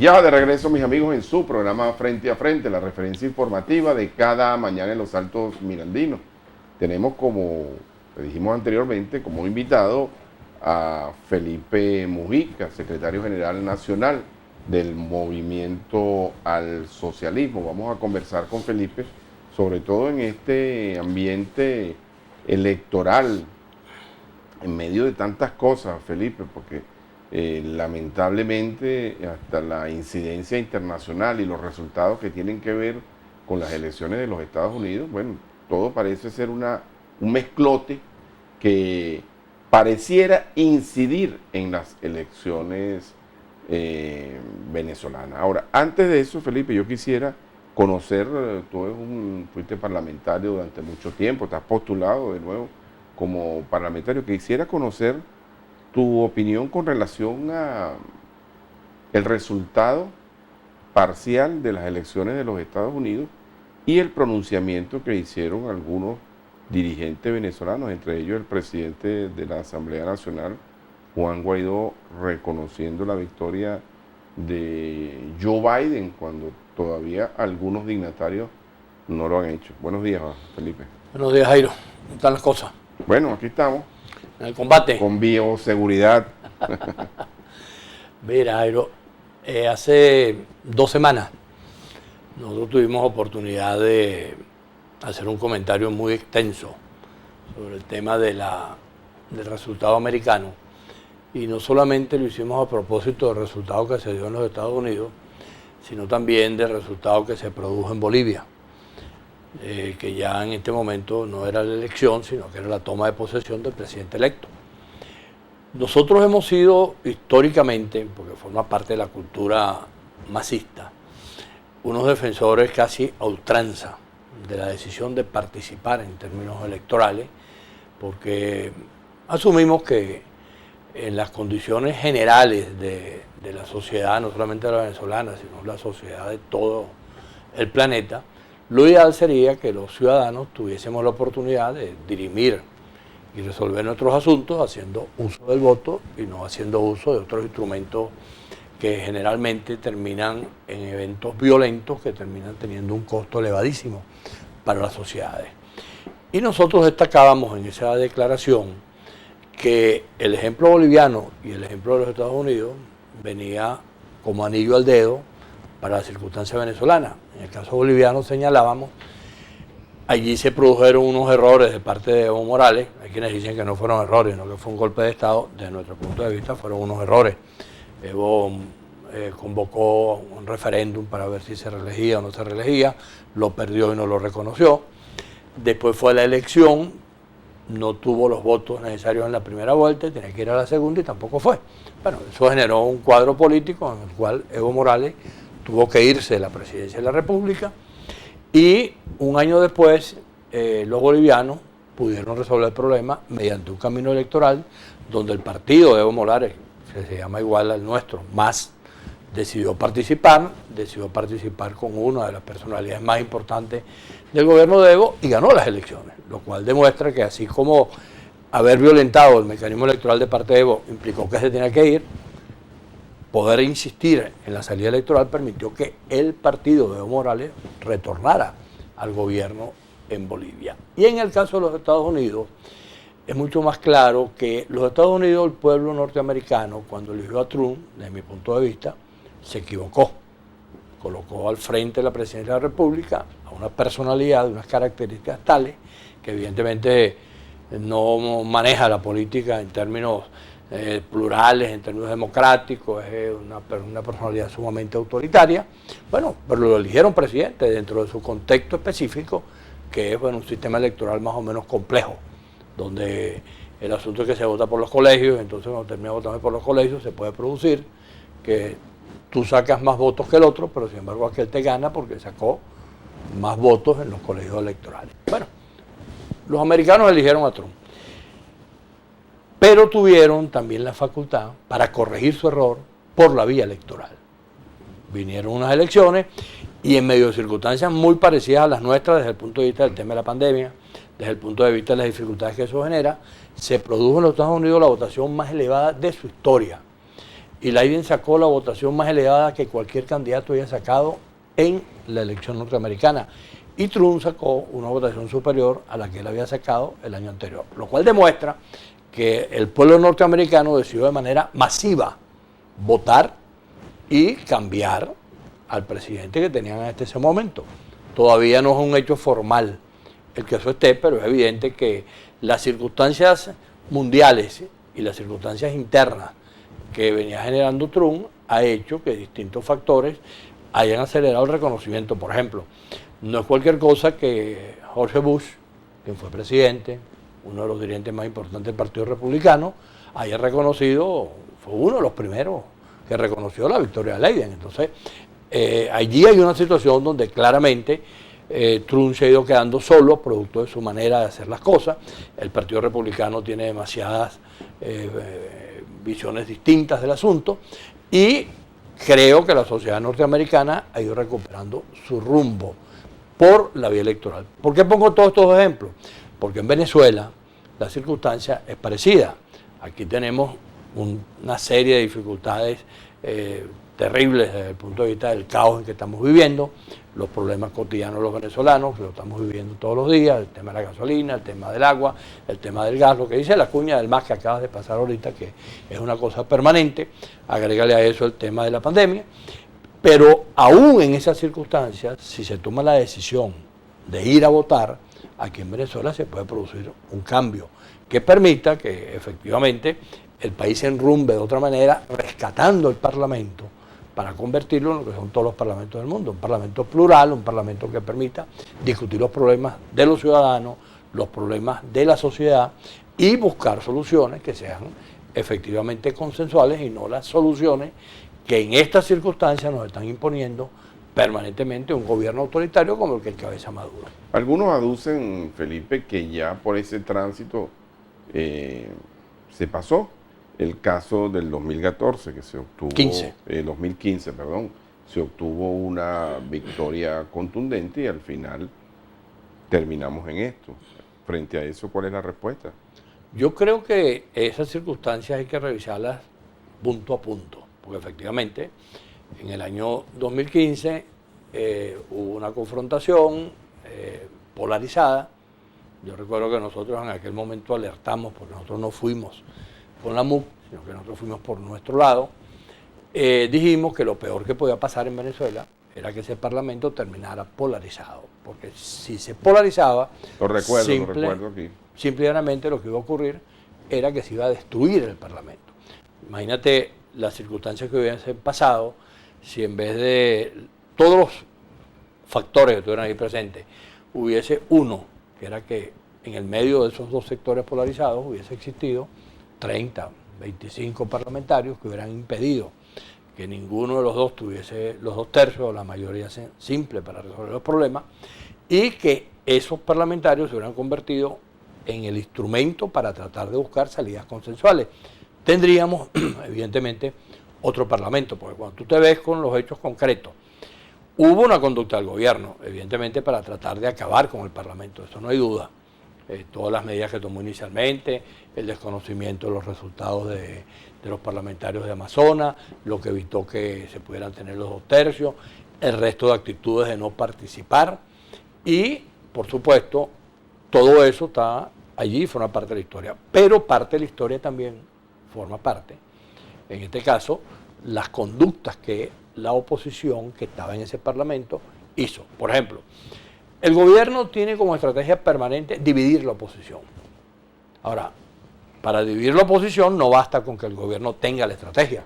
Ya de regreso, mis amigos, en su programa Frente a Frente, la referencia informativa de cada mañana en los Altos Mirandinos. Tenemos, como le dijimos anteriormente, como invitado a Felipe Mujica, secretario general nacional del Movimiento al Socialismo. Vamos a conversar con Felipe, sobre todo en este ambiente electoral, en medio de tantas cosas, Felipe, porque lamentablemente hasta la incidencia internacional y los resultados que tienen que ver con las elecciones de los Estados Unidos, bueno, todo parece ser un mezclote que pareciera incidir en las elecciones venezolanas. Ahora, antes de eso, Felipe, yo quisiera conocer, tú fuiste parlamentario durante mucho tiempo, te has postulado de nuevo como parlamentario, quisiera conocer tu opinión con relación a el resultado parcial de las elecciones de los Estados Unidos y el pronunciamiento que hicieron algunos dirigentes venezolanos, entre ellos el presidente de la Asamblea Nacional, Juan Guaidó, reconociendo la victoria de Joe Biden cuando todavía algunos dignatarios no lo han hecho. Buenos días, Felipe. Buenos días, Jairo. ¿Cómo están las cosas? Bueno, aquí estamos. En el combate. Con bioseguridad. Mira, Jairo, hace 2 semanas nosotros tuvimos oportunidad de hacer un comentario muy extenso sobre el tema del resultado americano. Y no solamente lo hicimos a propósito del resultado que se dio en los Estados Unidos, sino también del resultado que se produjo en Bolivia, que ya en este momento no era la elección, sino que era la toma de posesión del presidente electo. Nosotros hemos sido históricamente, porque forma parte de la cultura masista, unos defensores casi a ultranza de la decisión de participar en términos electorales, porque asumimos que en las condiciones generales de la sociedad, no solamente de la venezolana, sino la sociedad de todo el planeta, lo ideal sería que los ciudadanos tuviésemos la oportunidad de dirimir y resolver nuestros asuntos haciendo uso del voto y no haciendo uso de otros instrumentos que generalmente terminan en eventos violentos que terminan teniendo un costo elevadísimo para las sociedades. Y nosotros destacábamos en esa declaración que el ejemplo boliviano y el ejemplo de los Estados Unidos venía como anillo al dedo para la circunstancia venezolana. En el caso boliviano señalábamos, allí se produjeron unos errores de parte de Evo Morales. Hay quienes dicen que no fueron errores, sino que fue un golpe de Estado. Desde nuestro punto de vista fueron unos errores. Evo convocó un referéndum para ver si se reelegía o no se reelegía, lo perdió y no lo reconoció. Después fue la elección, no tuvo los votos necesarios en la primera vuelta, tenía que ir a la segunda y tampoco fue. Bueno, eso generó un cuadro político en el cual Evo Morales tuvo que irse de la presidencia de la República y un año después los bolivianos pudieron resolver el problema mediante un camino electoral donde el partido de Evo Morales, que se llama igual al nuestro, MAS, decidió participar con una de las personalidades más importantes del gobierno de Evo y ganó las elecciones, lo cual demuestra que así como haber violentado el mecanismo electoral de parte de Evo implicó que se tenía que ir, poder insistir en la salida electoral permitió que el partido de Evo Morales retornara al gobierno en Bolivia. Y en el caso de los Estados Unidos, es mucho más claro que los Estados Unidos, el pueblo norteamericano, cuando eligió a Trump, desde mi punto de vista, se equivocó. Colocó al frente de la presidencia de la República a una personalidad de unas características tales que evidentemente no maneja la política en términos plurales, en términos democráticos, es una personalidad sumamente autoritaria. Bueno, pero lo eligieron presidente dentro de su contexto específico, que es un sistema electoral más o menos complejo, donde el asunto es que se vota por los colegios, entonces cuando termina votando por los colegios se puede producir que tú sacas más votos que el otro, pero sin embargo aquel te gana porque sacó más votos en los colegios electorales. Bueno, los americanos eligieron a Trump, pero tuvieron también la facultad para corregir su error por la vía electoral. Vinieron unas elecciones y en medio de circunstancias muy parecidas a las nuestras desde el punto de vista del tema de la pandemia, desde el punto de vista de las dificultades que eso genera, se produjo en los Estados Unidos la votación más elevada de su historia. y Leiden sacó la votación más elevada que cualquier candidato haya sacado en la elección norteamericana. Y Trump sacó una votación superior a la que él había sacado el año anterior, lo cual demuestra que el pueblo norteamericano decidió de manera masiva votar y cambiar al presidente que tenían en ese momento. Todavía no es un hecho formal el que eso esté, pero es evidente que las circunstancias mundiales y las circunstancias internas que venía generando Trump ha hecho que distintos factores hayan acelerado el reconocimiento. Por ejemplo, no es cualquier cosa que George Bush, quien fue presidente, uno de los dirigentes más importantes del Partido Republicano, haya reconocido, fue uno de los primeros que reconoció la victoria de Leiden. Entonces, allí hay una situación donde claramente Trump se ha ido quedando solo, producto de su manera de hacer las cosas. El Partido Republicano tiene demasiadas visiones distintas del asunto y creo que la sociedad norteamericana ha ido recuperando su rumbo por la vía electoral. ¿Por qué pongo todos estos ejemplos? Porque en Venezuela la circunstancia es parecida. Aquí tenemos una serie de dificultades terribles desde el punto de vista del caos en que estamos viviendo, los problemas cotidianos de los venezolanos, que lo estamos viviendo todos los días, el tema de la gasolina, el tema del agua, el tema del gas, lo que dice la cuña del MAS que acabas de pasar ahorita, que es una cosa permanente, agrégale a eso el tema de la pandemia. Pero aún en esas circunstancias, si se toma la decisión de ir a votar, aquí en Venezuela se puede producir un cambio que permita que efectivamente el país se enrumbe de otra manera, rescatando el Parlamento para convertirlo en lo que son todos los parlamentos del mundo, un parlamento plural, un parlamento que permita discutir los problemas de los ciudadanos, los problemas de la sociedad y buscar soluciones que sean efectivamente consensuales y no las soluciones que en estas circunstancias nos están imponiendo permanentemente un gobierno autoritario como el que encabeza Maduro. Algunos aducen, Felipe, que ya por ese tránsito se pasó. El caso del 2014, que se obtuvo, 2015, perdón, se obtuvo una victoria contundente y al final terminamos en esto. Frente a eso, ¿cuál es la respuesta? Yo creo que esas circunstancias hay que revisarlas punto a punto, porque efectivamente en el año 2015 hubo una confrontación polarizada. Yo recuerdo que nosotros en aquel momento alertamos, porque nosotros no fuimos con la MUC, sino que nosotros fuimos por nuestro lado, dijimos que lo peor que podía pasar en Venezuela era que ese parlamento terminara polarizado, porque si se polarizaba, lo recuerdo aquí. Simple y llanamente lo que iba a ocurrir era que se iba a destruir el parlamento. Imagínate las circunstancias que hubiesen pasado si en vez de todos los factores que estuvieran ahí presentes, hubiese uno, que era que en el medio de esos dos sectores polarizados hubiese existido 30, 25 parlamentarios que hubieran impedido que ninguno de los dos tuviese los 2/3 o la mayoría simple para resolver los problemas y que esos parlamentarios se hubieran convertido en el instrumento para tratar de buscar salidas consensuales. Tendríamos, evidentemente, otro parlamento, porque cuando tú te ves con los hechos concretos, hubo una conducta del gobierno, evidentemente, para tratar de acabar con el parlamento, eso no hay duda. Todas las medidas que tomó inicialmente, el desconocimiento de los resultados de los parlamentarios de Amazonas, lo que evitó que se pudieran tener los 2/3, el resto de actitudes de no participar y, por supuesto, todo eso está allí, forma parte de la historia. Pero parte de la historia también forma parte, en este caso, las conductas que la oposición que estaba en ese parlamento hizo. Por ejemplo, el gobierno tiene como estrategia permanente dividir la oposición. Ahora, para dividir la oposición no basta con que el gobierno tenga la estrategia.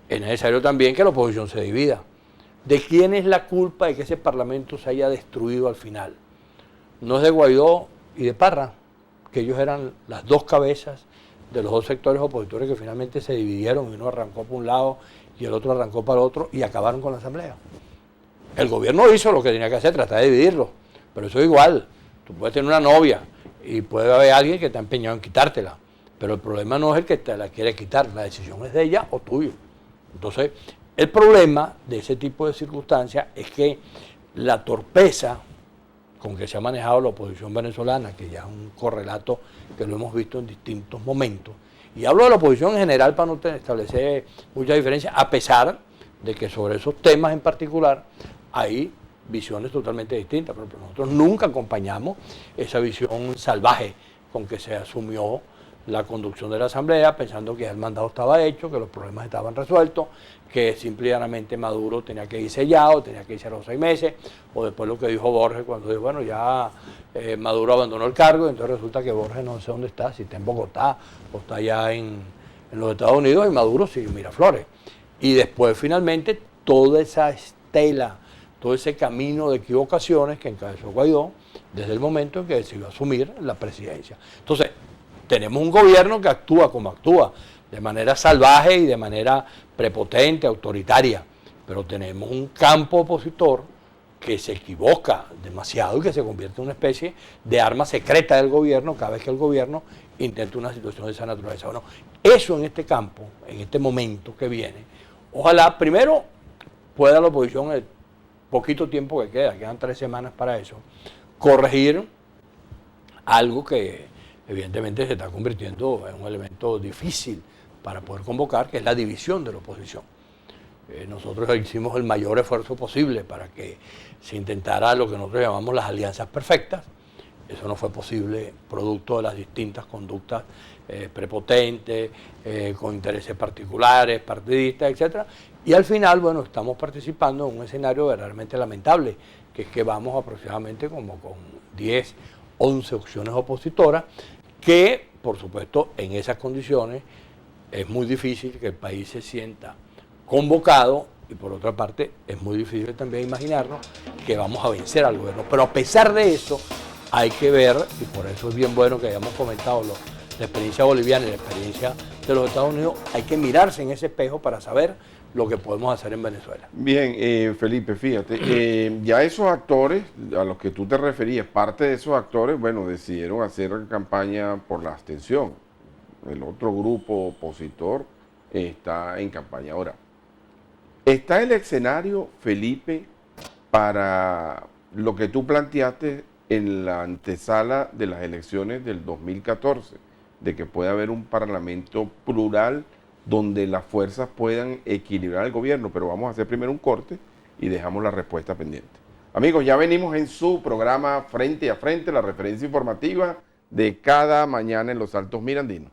Es necesario también que la oposición se divida. ¿De quién es la culpa de que ese parlamento se haya destruido al final? No es de Guaidó y de Parra, que ellos eran las dos cabezas de los dos sectores opositores que finalmente se dividieron y uno arrancó por un lado y el otro arrancó para el otro y acabaron con la asamblea. El gobierno hizo lo que tenía que hacer, tratar de dividirlo, pero eso es igual. Tú puedes tener una novia y puede haber alguien que está empeñado en quitártela, pero el problema no es el que te la quiere quitar, la decisión es de ella o tuyo. Entonces, el problema de ese tipo de circunstancias es que la torpeza con que se ha manejado la oposición venezolana, que ya es un correlato que lo hemos visto en distintos momentos, Y hablo de la oposición en general para no establecer mucha diferencia, a pesar de que sobre esos temas en particular hay visiones totalmente distintas. Por ejemplo, nosotros nunca acompañamos esa visión salvaje con que se asumió la conducción de la Asamblea, pensando que ya el mandado estaba hecho, que los problemas estaban resueltos, que simple y llanamente Maduro tenía que ir sellado, tenía que irse a los 6 meses, o después lo que dijo Borges cuando dijo, bueno, ya Maduro abandonó el cargo, y entonces resulta que Borges no sé dónde está, si está en Bogotá o está allá en los Estados Unidos, y Maduro sigue en Miraflores. Y después finalmente toda esa estela, todo ese camino de equivocaciones que encabezó Guaidó desde el momento en que decidió asumir la presidencia. Entonces, tenemos un gobierno que actúa como actúa, de manera salvaje y de manera prepotente, autoritaria, pero tenemos un campo opositor que se equivoca demasiado y que se convierte en una especie de arma secreta del gobierno cada vez que el gobierno intenta una situación de esa naturaleza. Bueno, eso en este campo, en este momento que viene, ojalá primero pueda la oposición, el poquito tiempo que quedan 3 semanas para eso, corregir algo que evidentemente se está convirtiendo en un elemento difícil para poder convocar, que es la división de la oposición. Nosotros hicimos el mayor esfuerzo posible para que se intentara lo que nosotros llamamos las alianzas perfectas. Eso no fue posible producto de las distintas conductas prepotentes, con intereses particulares, partidistas, etc. Y al final, bueno, estamos participando en un escenario verdaderamente lamentable, que es que vamos aproximadamente como con 10, 11 opciones opositoras, que, por supuesto, en esas condiciones es muy difícil que el país se sienta convocado, y por otra parte es muy difícil también imaginarnos que vamos a vencer al gobierno. Pero a pesar de eso hay que ver, y por eso es bien bueno que hayamos comentado la experiencia boliviana y la experiencia de los Estados Unidos, hay que mirarse en ese espejo para saber lo que podemos hacer en Venezuela. Bien, Felipe, fíjate, ya esos actores a los que tú te referías, parte de esos actores, bueno, decidieron hacer campaña por la abstención. El otro grupo opositor está en campaña ahora. ¿Está el escenario, Felipe, para lo que tú planteaste en la antesala de las elecciones del 2014, de que pueda haber un parlamento plural donde las fuerzas puedan equilibrar el gobierno? Pero vamos a hacer primero un corte y dejamos la respuesta pendiente. Amigos, ya venimos en su programa Frente a Frente, la referencia informativa de cada mañana en los Altos Mirandinos.